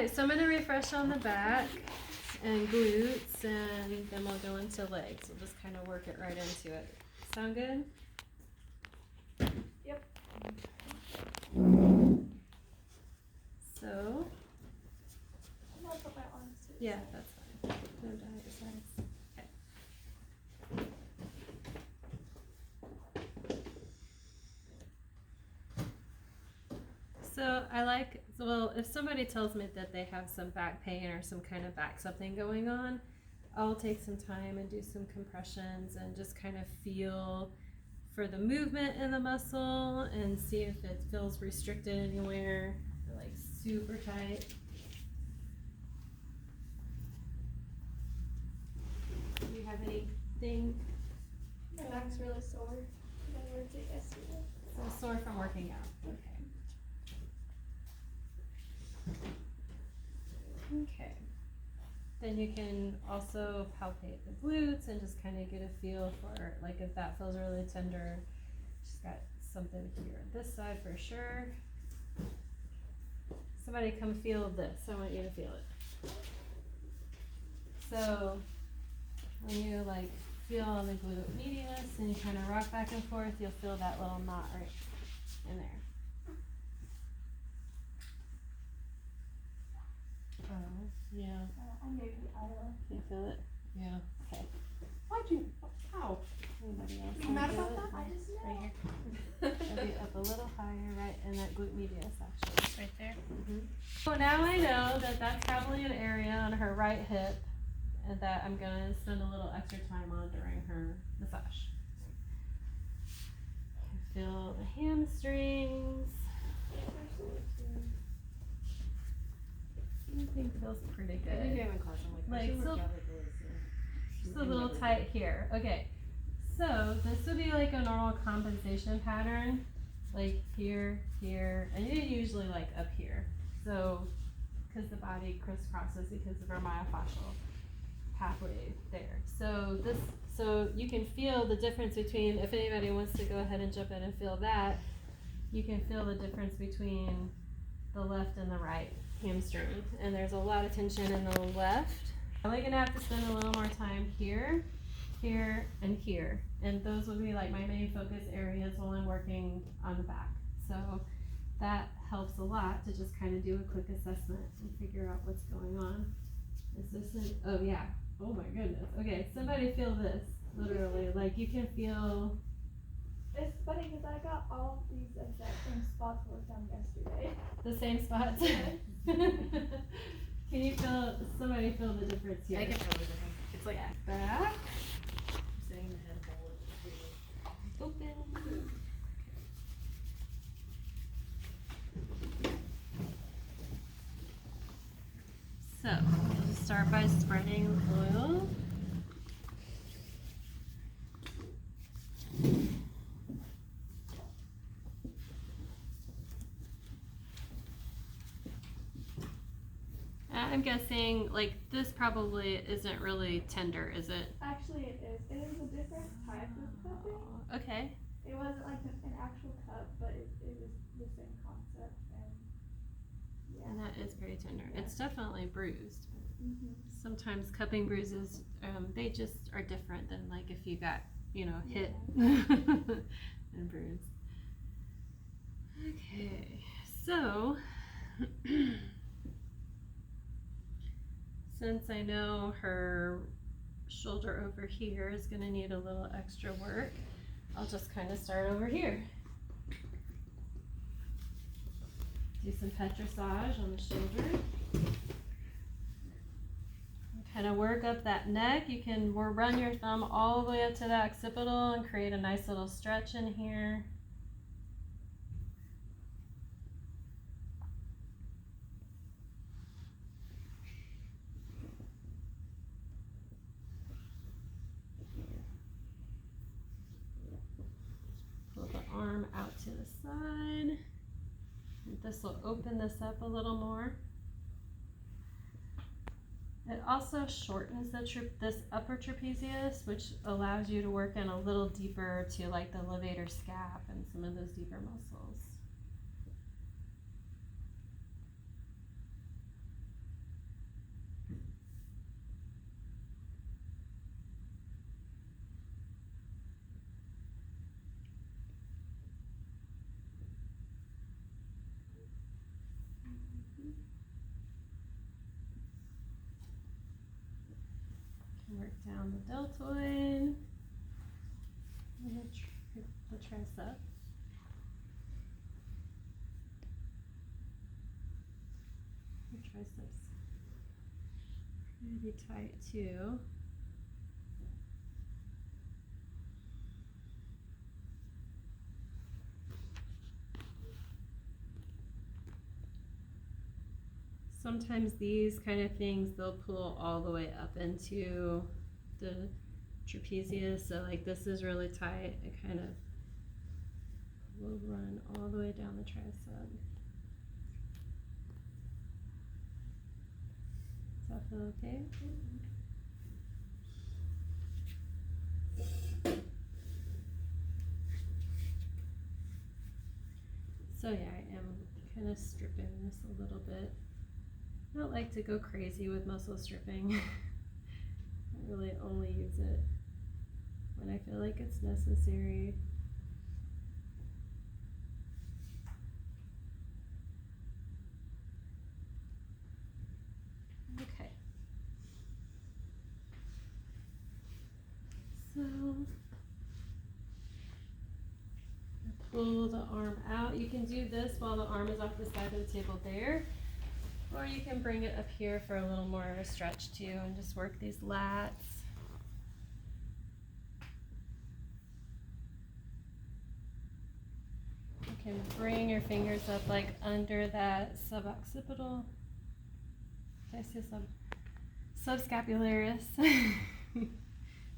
Alright, so I'm going to refresh on the back and glutes, and then we'll go into legs. We'll just kind of work it right into it. Sound good? Yep. So, I'll put my arms to the yeah, side. that's fine. No diet sides. So I like, well, if somebody tells me that they have some back pain or some kind of back something going on, I'll take some time and do some compressions and just kind of feel for the movement in the muscle and see if it feels restricted anywhere, like super tight. Do you have anything? My back's really sore. I worked it yesterday. So sore from working out. Okay. Okay. Then you can also palpate the glutes and just kind of get a feel for, like, if that feels really tender. She's got something here on this side for sure. Somebody come feel this. I want you to feel it. So when you like feel on the glute medius and you kind of rock back and forth, you'll feel that little knot right in there. Oh, yeah. I maybe, I don't know. Can you feel it? Yeah. Okay. Why'd you? How? Anybody else? You mad feel about it? that? I just know. Right here. Maybe up a little higher, right in that glute medius, actually. Right there. So now I know that that's probably an area on her right hip, and that I'm gonna spend a little extra time on during her massage. Feel the hamstrings. Everything feels pretty good. I think I have a class. I'm like, Like, so- Just a little tight here. Okay, so this would be like a normal compensation pattern, like here, here, and you usually like up here. So, because the body crisscrosses because of our myofascial pathway there. So so you can feel the difference between, if anybody wants to go ahead and jump in and feel that, you can feel the difference between the left and the right hamstring. And there's a lot of tension in the left. I'm only gonna have to spend a little more time here, here, and here. And those would be like my main focus areas while I'm working on the back. So that helps a lot to just kind of do a quick assessment and figure out what's going on. Is this an, oh yeah, oh my goodness. Okay, somebody feel this, literally. Like you can feel. It's funny because I got all of these exact same spots worked on yesterday. The same spots? Can you feel, somebody feel the difference here? I can feel the difference. It's like Back, I'm sitting in the head bowl. open. So, we'll start by spreading oil. I'm guessing, like, this probably isn't really tender, is it? Actually, it is. It is a different type of cupping. Okay. It wasn't like an actual cup, but it was the same concept. And yeah. And that is very tender. It's definitely bruised. Mm-hmm. Sometimes cupping bruises, they just are different than like if you got, you know, hit Yeah. and bruised. Okay, so since I know her shoulder over here is going to need a little extra work, I'll just kind of start over here. Do some petrissage on the shoulder. Kind of work up that neck. You can run your thumb all the way up to the occipital and create a nice little stretch in here. Pull the arm out to the side. This will open this up a little more. It also shortens this upper trapezius, which allows you to work in a little deeper to like the levator scap and some of those deeper muscles. work down the deltoid and the tricep. The triceps pretty tight too. Sometimes these kind of things, they'll pull all the way up into the trapezius. So like this is really tight. It kind of will run all the way down the tricep. Does that feel okay? So yeah, I am kind of stripping this a little bit. I don't like to go crazy with muscle stripping. I really only use it when I feel like it's necessary. Okay. So pull the arm out. You can do this while the arm is off the side of the table there. Or you can bring it up here for a little more stretch too and just work these lats. You can bring your fingers up like under that suboccipital. Did I say subscapularis?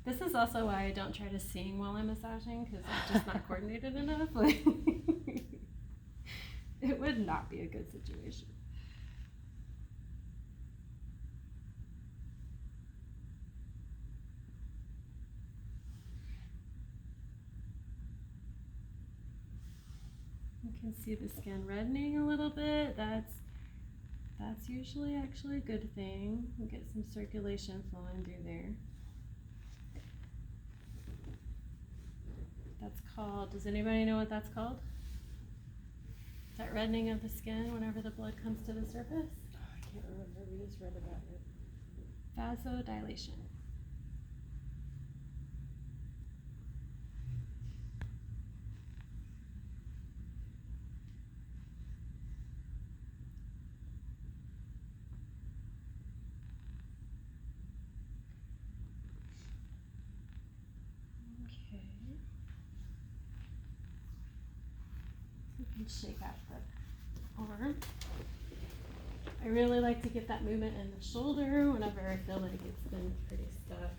This is also why I don't try to sing while I'm massaging, because I'm just not coordinated enough. Like, it would not be a good situation. You can see the skin reddening a little bit. That's usually actually a good thing. We'll get some circulation flowing through there. That's called, does anybody know what that's called? That reddening of the skin whenever the blood comes to the surface? Oh, I can't remember. We just read about it. Vasodilation. Shake out the arm. I really like to get that movement in the shoulder whenever I feel like it's been pretty stuck.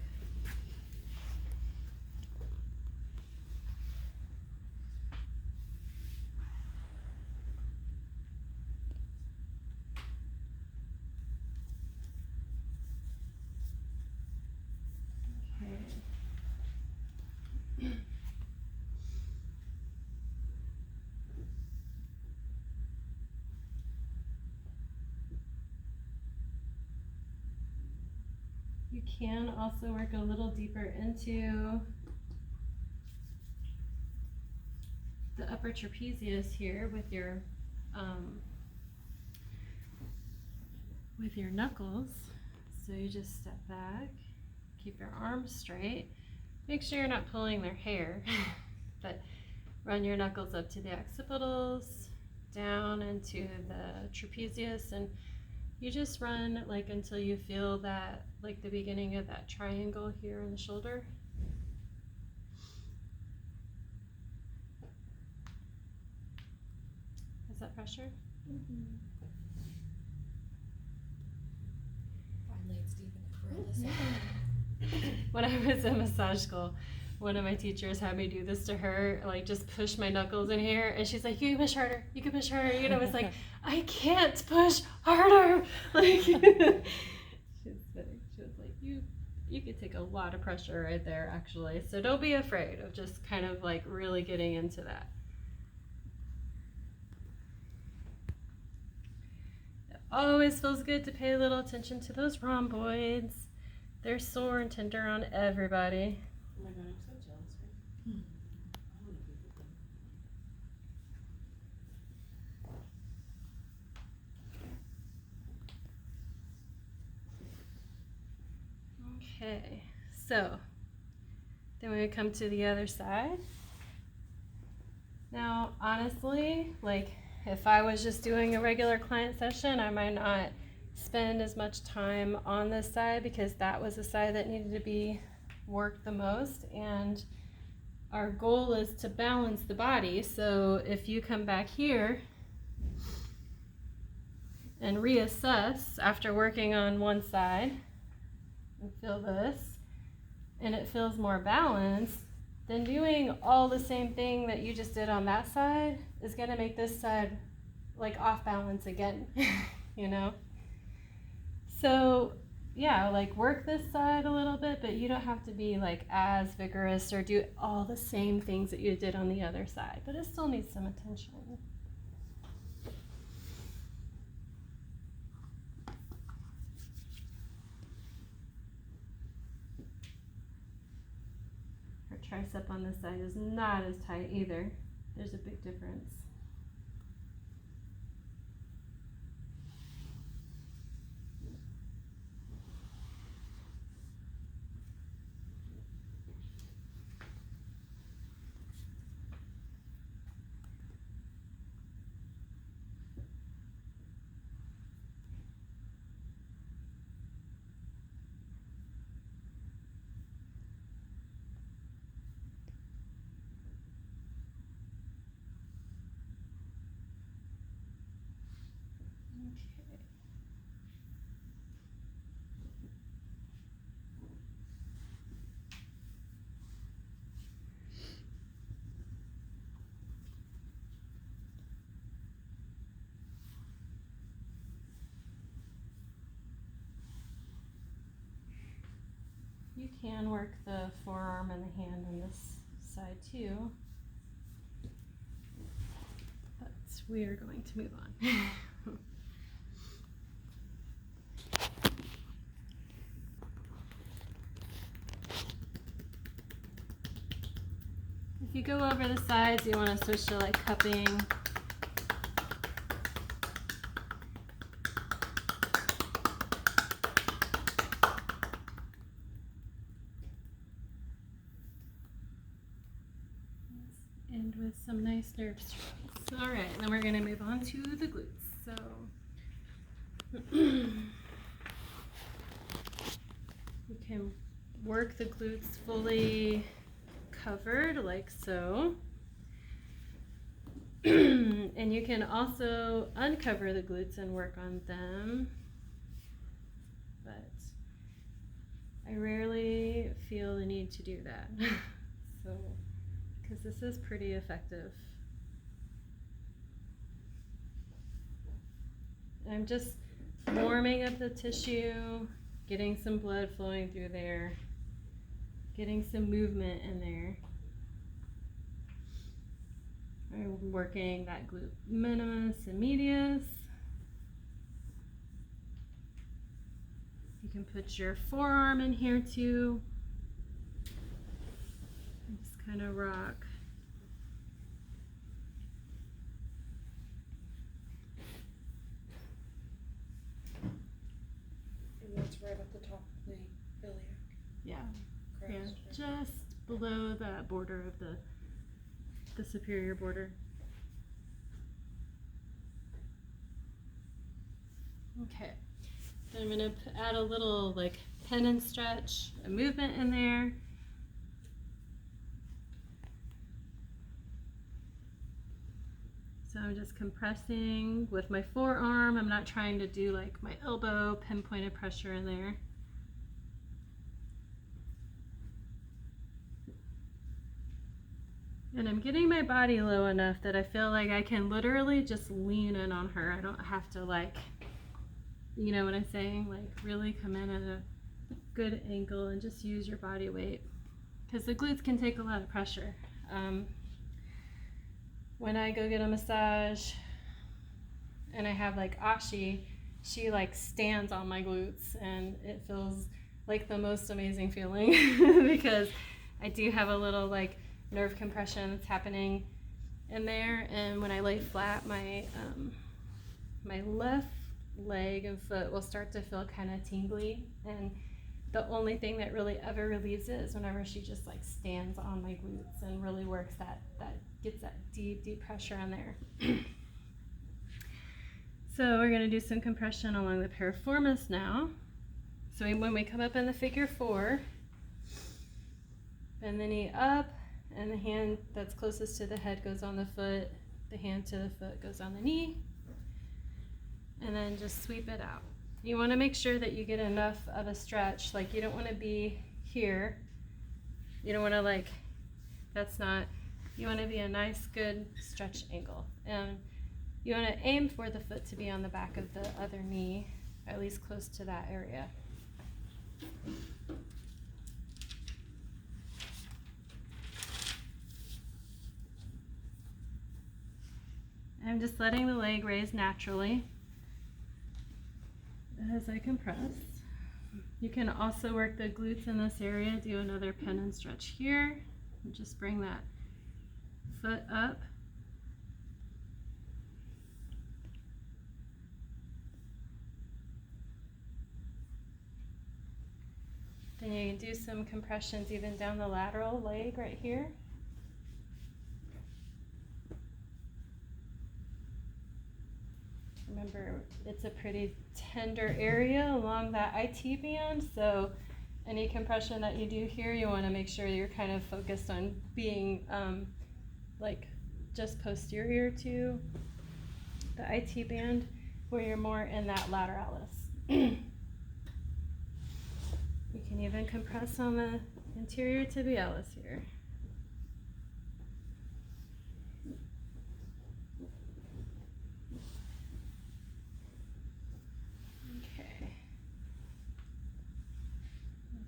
You can also work a little deeper into the upper trapezius here with your knuckles. So you just step back, keep your arms straight. Make sure you're not pulling their hair, but run your knuckles up to the occipitals, down into the trapezius, and you just run like until you feel that, like the beginning of that triangle here in the shoulder. Is that pressure? Mm-hmm. Finally, it's deep enough for Alyssa. When I was in massage school, one of my teachers had me do this to her, like just push my knuckles in here, and she's like, "You can push harder. You can push harder." You know, it's like, I can't push harder. Like, she's funny. She was like, "You could take a lot of pressure right there, actually. So don't be afraid of just kind of like really getting into that." It always feels good to pay a little attention to those rhomboids. They're sore and tender on everybody. Oh my god, I'm so jealous, right? I want to be with them. Okay, So then we come to the other side. Now, honestly, like if I was just doing a regular client session, I might not spend as much time on this side because that was the side that needed to be worked the most. And our goal is to balance the body. So if you come back here and reassess after working on one side and feel this, and it feels more balanced, then doing all the same thing that you just did on that side is going to make this side like off balance again, you know? So yeah, like work this side a little bit, but you don't have to be like as vigorous or do all the same things that you did on the other side, but it still needs some attention. Her tricep on this side is not as tight either. There's a big difference. You can work the forearm and the hand on this side too, but we are going to move on. If you go over the sides, you want to switch to like cupping. And with some nice nerve strokes. All right, then we're going to move on to the glutes. So you can work the glutes fully covered like so. And you can also uncover the glutes and work on them. But I rarely feel the need to do that. So because this is pretty effective. I'm just warming up the tissue, getting some blood flowing through there, getting some movement in there. I'm working that glute minimus and medius. You can put your forearm in here too. Just kind of rock. And that's right at the top of the iliac Yeah. crest. Yeah, just below that border of the superior border. Okay, then I'm gonna add a little like pen and stretch, a movement in there. So I'm just compressing with my forearm. I'm not trying to do like my elbow, pinpointed pressure in there. And I'm getting my body low enough that I feel like I can literally just lean in on her. I don't have to like, you know what I'm saying? Like really come in at a good angle and just use your body weight. Because the glutes can take a lot of pressure. When I go get a massage and I have like Ashi, she like stands on my glutes and it feels like the most amazing feeling because I do have a little like nerve compression that's happening in there, and when I lay flat, my my left leg and foot will start to feel kind of tingly, and the only thing that really ever relieves it is whenever she just like stands on my glutes and really works that gets that deep pressure on there. So we're going to do some compression along the piriformis now. So when we come up in the figure 4, bend the knee up, and the hand that's closest to the head goes on the foot, the hand to the foot goes on the knee, and then just sweep it out. You want to make sure that you get enough of a stretch. Like, you don't want to be here. You don't want to, like, that's not, you want to be a nice good stretch angle. And you want to aim for the foot to be on the back of the other knee, at least close to that area. I'm just letting the leg raise naturally as I compress. You can also work the glutes in this area. Do another pin and stretch here. And just bring that foot up. Then you can do some compressions even down the lateral leg right here. Remember, it's a pretty tender area along that IT band, so any compression that you do here, you want to make sure you're kind of focused on being like just posterior to the IT band, where you're more in that lateralis. You can even compress on the anterior tibialis here. Okay.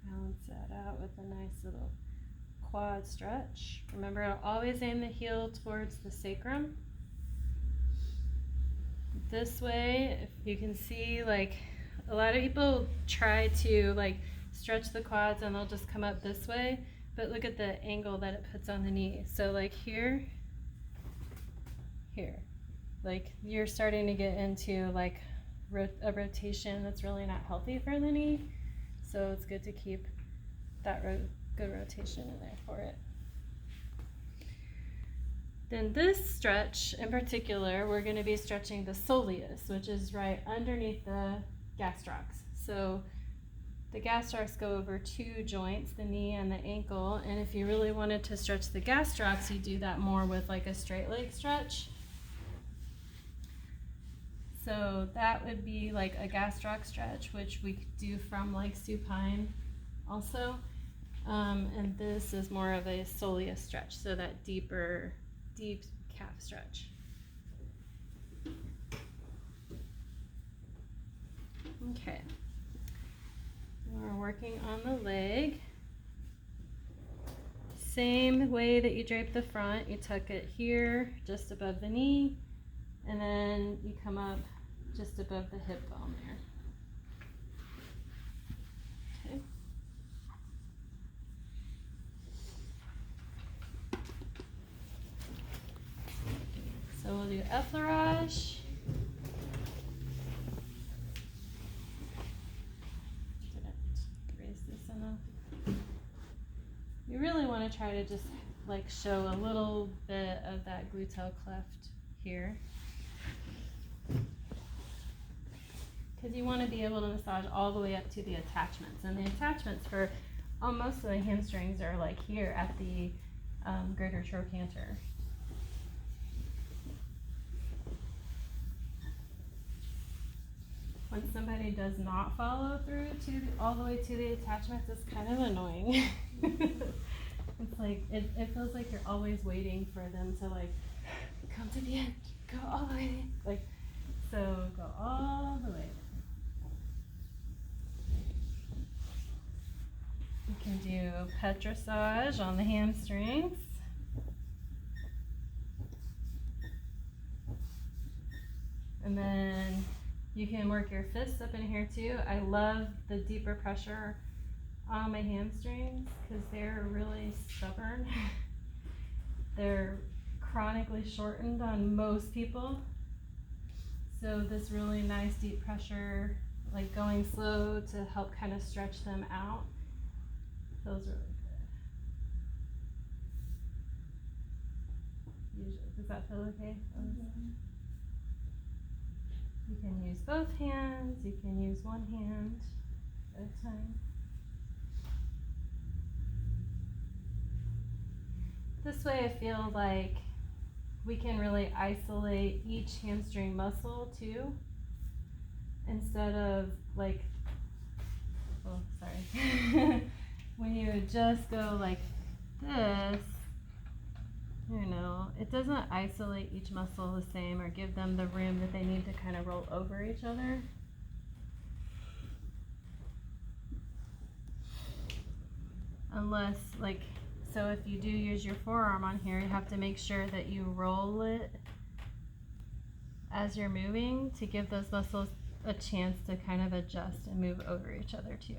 Balance that out with a nice little quad stretch. Remember, always aim the heel towards the sacrum. This way, if you can see, like, a lot of people try to like stretch the quads and they'll just come up this way, but look at the angle that it puts on the knee. So like here, like you're starting to get into like a rotation that's really not healthy for the knee. So it's good to keep that good rotation in there for it. Then this stretch in particular, we're going to be stretching the soleus, which is right underneath the gastrocs. So the gastrocs go over 2 joints, the knee and the ankle, and if you really wanted to stretch the gastrocs, you do that more with like a straight leg stretch. So that would be like a gastroc stretch, which we could do from like supine also. And this is more of a soleus stretch, so that deep calf stretch. Okay. We're working on the leg. Same way that you drape the front, you tuck it here just above the knee, and then you come up just above the hip bone there. Okay. So we'll do effleurage. You really want to try to just like show a little bit of that gluteal cleft here, because you want to be able to massage all the way up to the attachments, and the attachments for most of the hamstrings are like here at the greater trochanter. When somebody does not follow through all the way to the attachments, it's kind of annoying. It's like, it feels like you're always waiting for them to like, come to the end, go all the way, like, so go all the way. You can do petrissage on the hamstrings. And then you can work your fists up in here too. I love the deeper pressure on my hamstrings because they're really stubborn. They're chronically shortened on most people. So this really nice deep pressure like going slow to help kind of stretch them out. Feels really good. Usually, does that feel okay? You can use both hands, you can use one hand at a time. This way I feel like we can really isolate each hamstring muscle too, instead of like, oh sorry, when you just go like this, you know, it doesn't isolate each muscle the same or give them the room that they need to kind of roll over each other. Unless, like, so if you do use your forearm on here, you have to make sure that you roll it as you're moving to give those muscles a chance to kind of adjust and move over each other too.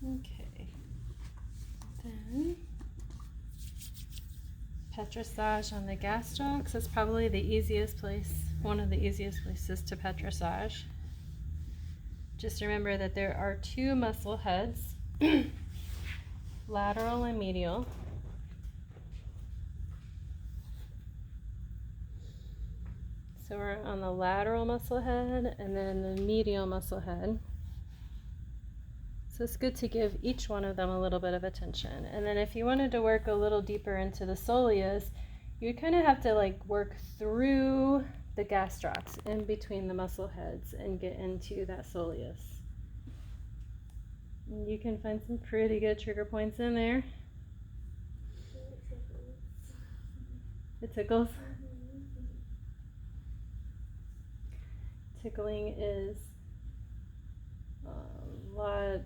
Okay, then petrissage on the gastrocs is probably the easiest place, one of the easiest places to petrissage. Just remember that there are two muscle heads, lateral and medial. So we're on the lateral muscle head and then the medial muscle head. So it's good to give each one of them a little bit of attention. And then if you wanted to work a little deeper into the soleus, you kind of have to like work through the gastrocs in between the muscle heads and get into that soleus. And you can find some pretty good trigger points in there. It tickles. Tickling is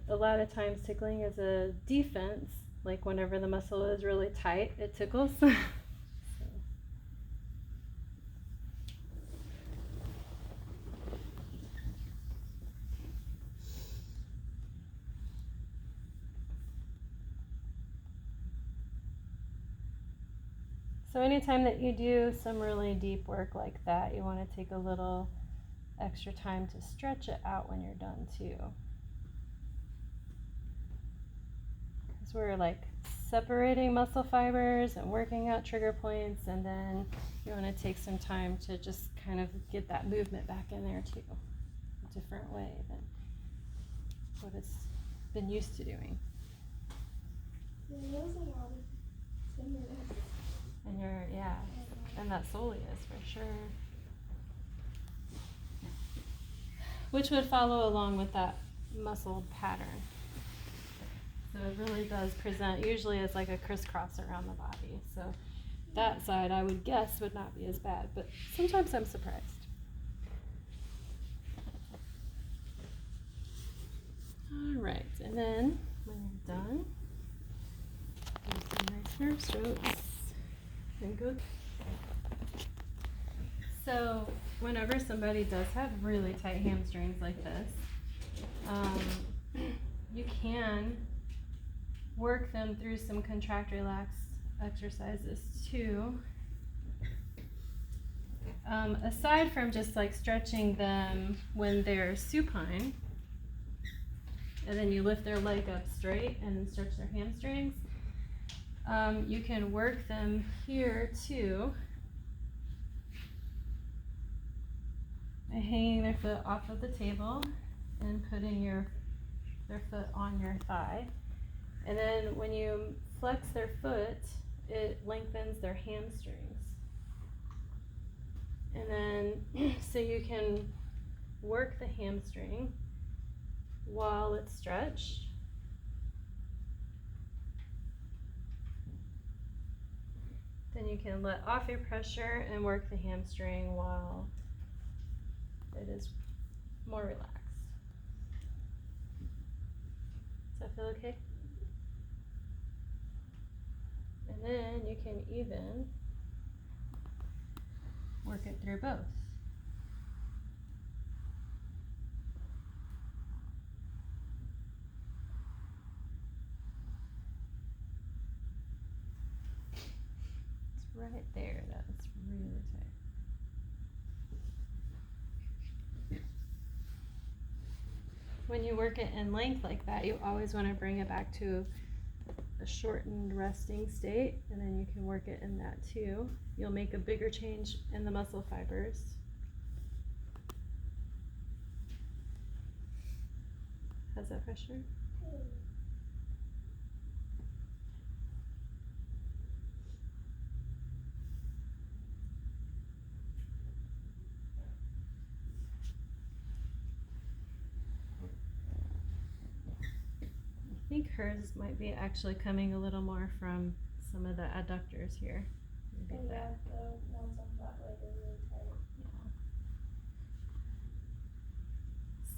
a lot of times tickling is a defense, like whenever the muscle is really tight, it tickles. So anytime that you do some really deep work like that, you want to take a little extra time to stretch it out when you're done too. Because we're like separating muscle fibers and working out trigger points, and then you want to take some time to just kind of get that movement back in there too, a different way than what it's been used to doing. Yeah, there's a lot of tenderness. And you're, yeah, and that soleus for sure. Which would follow along with that muscle pattern. So it really does present usually as like a crisscross around the body. So that side I would guess would not be as bad, but sometimes I'm surprised. All right, and then when you're done, do some nice nerve strokes and go. So whenever somebody does have really tight hamstrings like this, you can work them through some contract relax exercises too. Aside from just like stretching them when they're supine, and then you lift their leg up straight and stretch their hamstrings, you can work them here too by hanging their foot off of the table and putting their foot on your thigh. And then when you flex their foot, it lengthens their hamstrings. And then, so you can work the hamstring while it's stretched. Then you can let off your pressure and work the hamstring while it is more relaxed. Does that feel okay? And then you can even work it through both. right there. That's really tight. When you work it in length like that, you always want to bring it back to a shortened resting state, and then you can work it in that too. You'll make a bigger change in the muscle fibers. How's that pressure? I think hers might be actually coming a little more from some of the adductors here. Maybe Yeah, that. the ones on that leg are really tight. Yeah.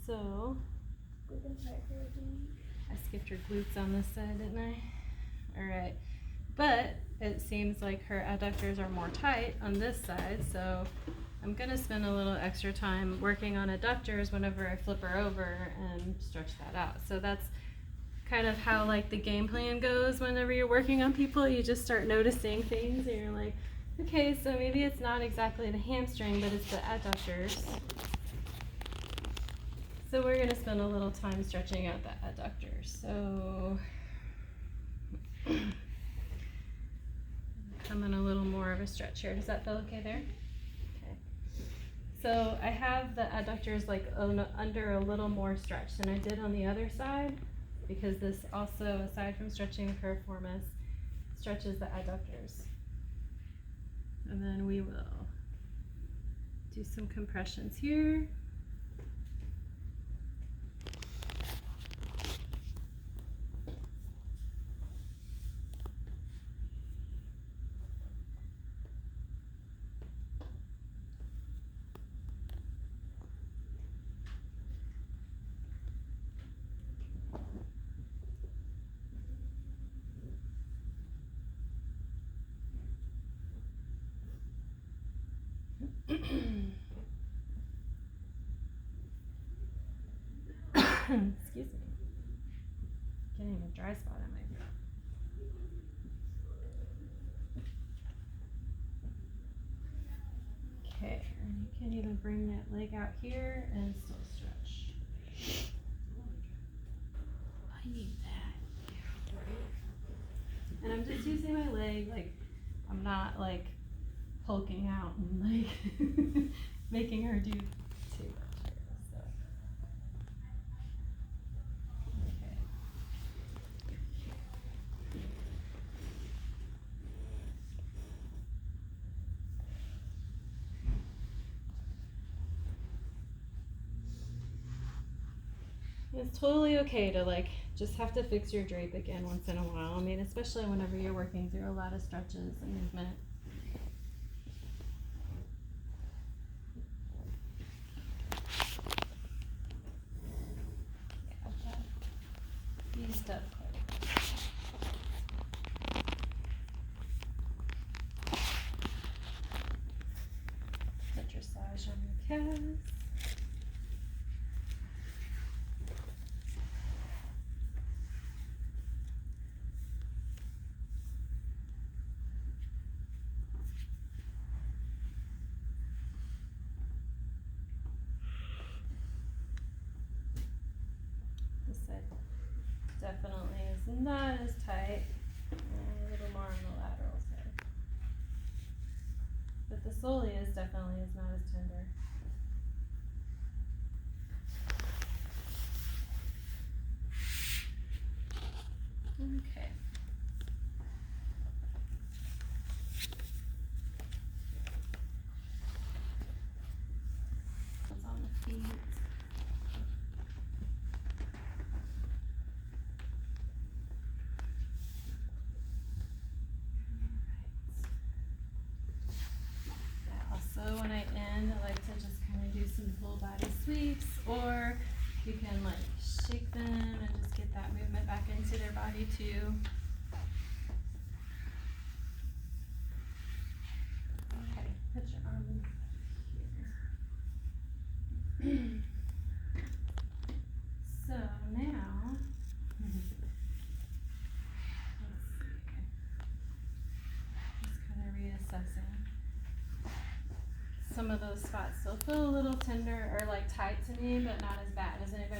So, We can tight her again. I skipped her glutes on this side, didn't I? Alright. But it seems like her adductors are more tight on this side, so I'm gonna spend a little extra time working on adductors whenever I flip her over and stretch that out. So that's kind of how like the game plan goes whenever you're working on people. You just start noticing things and you're like, okay, so maybe it's not exactly the hamstring, but it's the adductors. So we're gonna spend a little time stretching out the adductors. So come in a little more of a stretch here. Does that feel okay there? Okay. So I have the adductors like under a little more stretch than I did on the other side, because this also, aside from stretching the piriformis, stretches the adductors. And then we will do some compressions here. Excuse me. Getting a dry spot in my throat. Okay, and you can even bring that leg out here and still stretch. I need that. And I'm just using my leg, like, I'm not like hulking out and like making her do too much here, so. Okay. It's totally okay to like just have to fix your drape again once in a while. I mean, especially whenever you're working through a lot of stretches and movement. Eased up quite a bit. Put dressage on your calves. This side definitely is not as tight, a little more on the lateral side. But the soleus definitely is not as tender. Okay. What's on the feet? Also, when I end, I like to just kind of do some full body sweeps, or you can like shake them and just get that movement back into their body too. Okay, put your arm here. So now, let's see. Just kind of reassess sensing. Some of those spots still feel a little tender or like tight to me, but not as bad as anybody